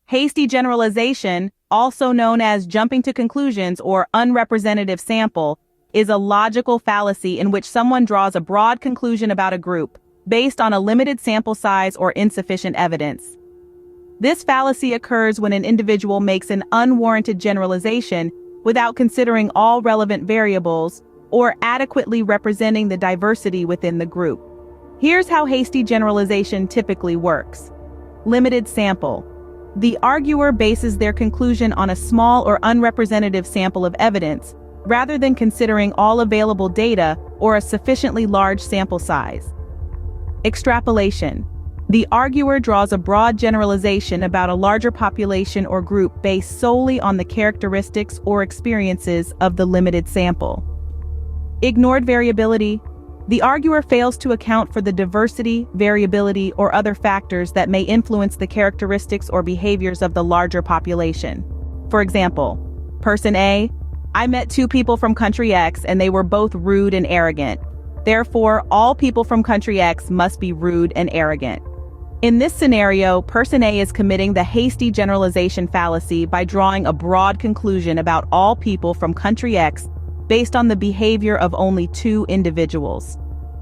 Hasty generalization, also known as jumping to conclusions or unrepresentative sample, is a logical fallacy in which someone draws a broad conclusion about a group based on a limited sample size or insufficient evidence. This fallacy occurs when an individual makes an unwarranted generalization without considering all relevant variables or adequately representing the diversity within the group. Here's how hasty generalization typically works. Limited sample. The arguer bases their conclusion on a small or unrepresentative sample of evidence, rather than considering all available data or a sufficiently large sample size. Extrapolation. The arguer draws a broad generalization about a larger population or group based solely on the characteristics or experiences of the limited sample. Ignored variability. The arguer fails to account for the diversity, variability, or other factors that may influence the characteristics or behaviors of the larger population. For example, Person A: I met two people from country X and they were both rude and arrogant. Therefore, all people from country X must be rude and arrogant. In this scenario, Person A is committing the hasty generalization fallacy by drawing a broad conclusion about all people from country X based on the behavior of only two individuals.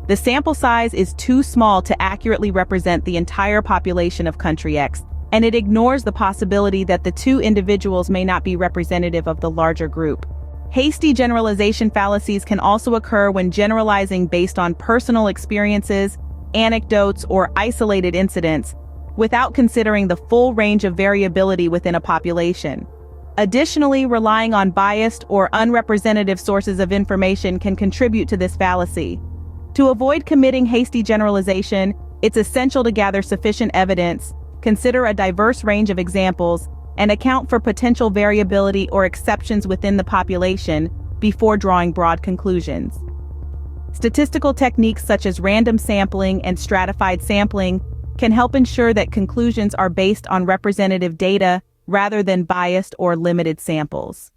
The sample size is too small to accurately represent the entire population of country X, and it ignores the possibility that the two individuals may not be representative of the larger group. Hasty generalization fallacies can also occur when generalizing based on personal experiences, anecdotes, or isolated incidents, without considering the full range of variability within a population. Additionally, relying on biased or unrepresentative sources of information can contribute to this fallacy. To avoid committing hasty generalization, it's essential to gather sufficient evidence, consider a diverse range of examples, and account for potential variability or exceptions within the population before drawing broad conclusions. Statistical techniques such as random sampling and stratified sampling can help ensure that conclusions are based on representative data rather than biased or limited samples.